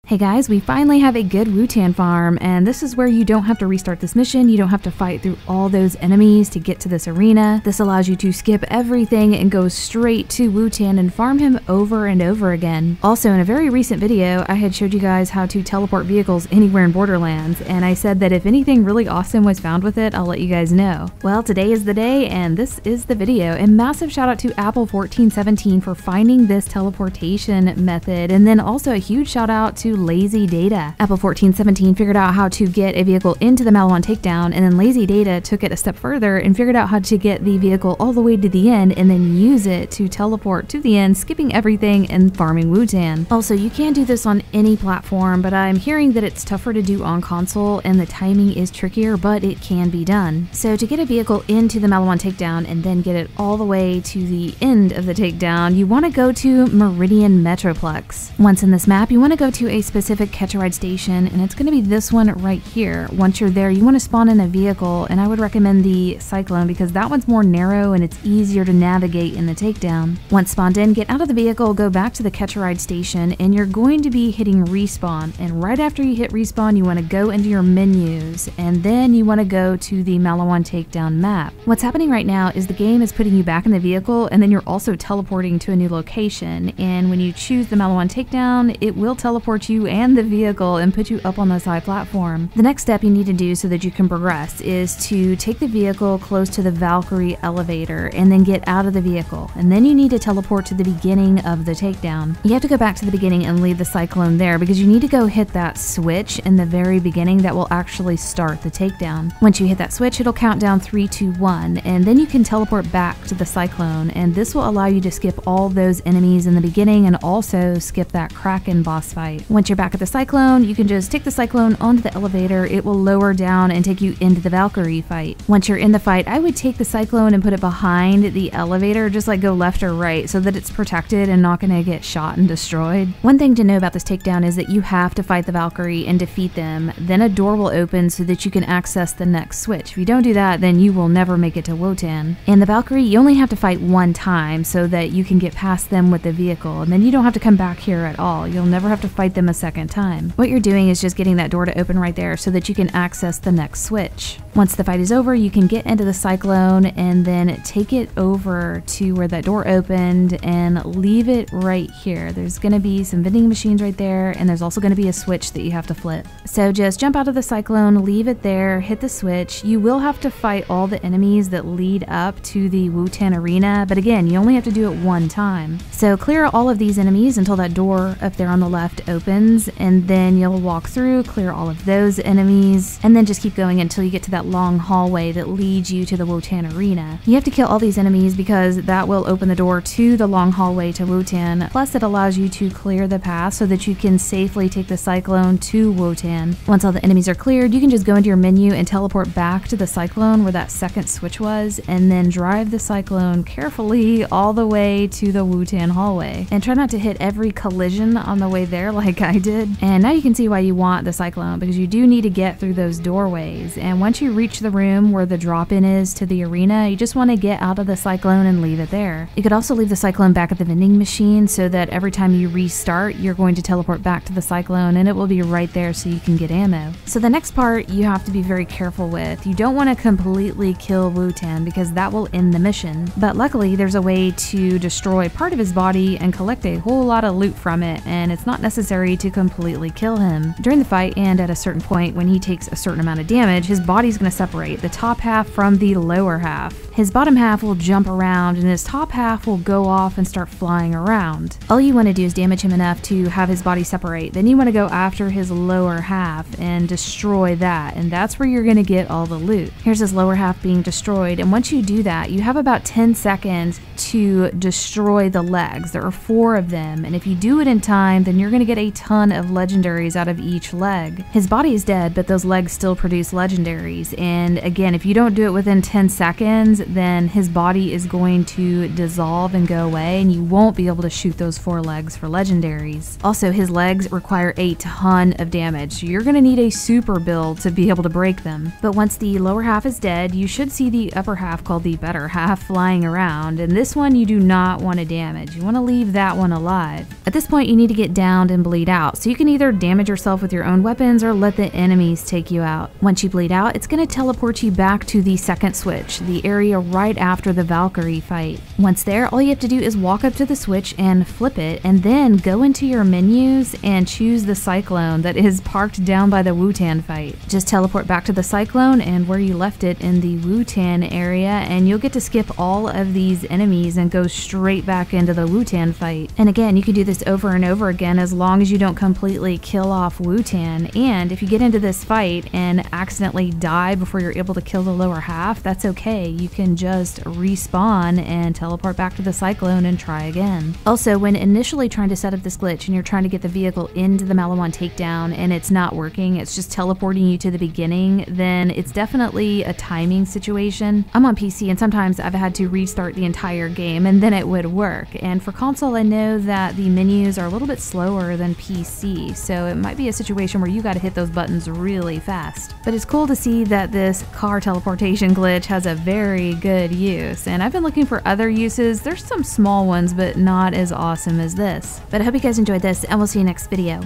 Hey guys, we finally have a good Wu-Tan farm, and this is where you don't have to restart this mission. You don't have to fight through all those enemies to get to this arena. This allows you to skip everything and go straight to Wu-Tan and farm him over and over again. Also, in a very recent video, I had showed you guys how to teleport vehicles anywhere in Borderlands, and I said that if anything really awesome was found with it, I'll let you guys know. Well, today is the day, and this is the video. And massive shout out to Apple1417 for finding this teleportation method, and then also a huge shout out to Lazy Data. Apple1417 figured out how to get a vehicle into the Maliwan takedown, and then Lazy Data took it a step further and figured out how to get the vehicle all the way to the end and then use it to teleport to the end, skipping everything and farming Wu-Tan. Also, you can do this on any platform, but I'm hearing that it's tougher to do on console and the timing is trickier, but it can be done. So to get a vehicle into the Maliwan takedown and then get it all the way to the end of the takedown, you want to go to Meridian Metroplex. Once in this map, you want to go to a specific catch-a-ride station, and it's going to be this one right here. Once you're there, you want to spawn in a vehicle, and I would recommend the Cyclone because that one's more narrow and it's easier to navigate in the takedown. Once spawned in, get out of the vehicle, go back to the catch-a-ride station, and you're going to be hitting respawn. And right after you hit respawn, you want to go into your menus, and then you want to go to the Maliwan takedown map. What's happening right now is the game is putting you back in the vehicle, and then you're also teleporting to a new location. And when you choose the Maliwan takedown, it will teleport you and the vehicle and put you up on this high platform. The next step you need to do so that you can progress is to take the vehicle close to the Valkyrie elevator and then get out of the vehicle. And then you need to teleport to the beginning of the takedown. You have to go back to the beginning and leave the Cyclone there because you need to go hit that switch in the very beginning that will actually start the takedown. Once you hit that switch, it'll count down 3, 2, 1, and then you can teleport back to the Cyclone, and this will allow you to skip all those enemies in the beginning and also skip that Kraken boss fight. Once you're back at the Cyclone, you can just take the Cyclone onto the elevator. It will lower down and take you into the Valkyrie fight. Once you're in the fight, I would take the Cyclone and put it behind the elevator, just like go left or right so that it's protected and not going to get shot and destroyed. One thing to know about this takedown is that you have to fight the Valkyrie and defeat them. Then a door will open so that you can access the next switch. If you don't do that, then you will never make it to Wu-Tan. And the Valkyrie, you only have to fight one time so that you can get past them with the vehicle, and then you don't have to come back here at all. You'll never have to fight them a second time. What you're doing is just getting that door to open right there so that you can access the next switch. Once the fight is over, you can get into the Cyclone and then take it over to where that door opened and leave it right here. There's going to be some vending machines right there, and there's also going to be a switch that you have to flip. So just jump out of the Cyclone, leave it there, hit the switch. You will have to fight all the enemies that lead up to the Wu-Tan arena, but again, you only have to do it one time. So clear all of these enemies until that door up there on the left opens, and then you'll walk through, clear all of those enemies, and then just keep going until you get to that long hallway that leads you to the Wu-Tan arena. You have to kill all these enemies because that will open the door to the long hallway to Wu-Tan, plus it allows you to clear the path so that you can safely take the Cyclone to Wu-Tan. Once all the enemies are cleared, you can just go into your menu and teleport back to the Cyclone where that second switch was, and then drive the Cyclone carefully all the way to the Wu-Tan hallway. And try not to hit every collision on the way there like I did. And now you can see why you want the Cyclone, because you do need to get through those doorways. And once you reach the room where the drop-in is to the arena, you just want to get out of the Cyclone and leave it there. You could also leave the Cyclone back at the vending machine so that every time you restart, you're going to teleport back to the Cyclone and it will be right there so you can get ammo. So the next part you have to be very careful with. You don't want to completely kill Wu-Tan because that will end the mission. But luckily, there's a way to destroy part of his body and collect a whole lot of loot from it, and it's not necessary to completely kill him. During the fight and at a certain point when he takes a certain amount of damage, his body's going to separate the top half from the lower half. His bottom half will jump around and his top half will go off and start flying around. All you want to do is damage him enough to have his body separate. Then you want to go after his lower half and destroy that, and that's where you're going to get all the loot. Here's his lower half being destroyed, and once you do that, you have about 10 seconds to destroy the legs. There are 4 of them, and if you do it in time, then you're going to get a ton of legendaries out of each leg. His body is dead, but those legs still produce legendaries, legendaries, and again, if you don't do it within 10 seconds, then his body is going to dissolve and go away, and you won't be able to shoot those 4 legs for legendaries. Also, his legs require a ton of damage, so you're going to need a super build to be able to break them. But once the lower half is dead, you should see the upper half, called the better half, flying around, and this one you do not want to damage. You want to leave that one alive. At this point, you need to get downed and bleed out, so you can either damage yourself with your own weapons or let the enemies take you out. Once you bleed out, it's going to teleport you back to the second switch, the area right after the Valkyrie fight. Once there, all you have to do is walk up to the switch and flip it, and then go into your menus and choose the Cyclone that is parked down by the Wutan fight. Just teleport back to the Cyclone and where you left it in the Wutan area, and you'll get to skip all of these enemies and go straight back into the Wutan fight. And again, you can do this over and over again as long as you don't completely kill off Wutan. And if you get into this fight and accidentally die before you're able to kill the lower half, that's okay. You can just respawn and teleport back to the Cyclone and try again. Also, when initially trying to set up this glitch and you're trying to get the vehicle into the Maliwan takedown and it's not working, it's just teleporting you to the beginning, then it's definitely a timing situation. I'm on PC and sometimes I've had to restart the entire game and then it would work. And for console, I know that the menus are a little bit slower than PC, so it might be a situation where you gotta hit those buttons really fast. But it's cool to see that this car teleportation glitch has a very good use, and I've been looking for other uses. There's some small ones, but not as awesome as this. But I hope you guys enjoyed this, and we'll see you next video.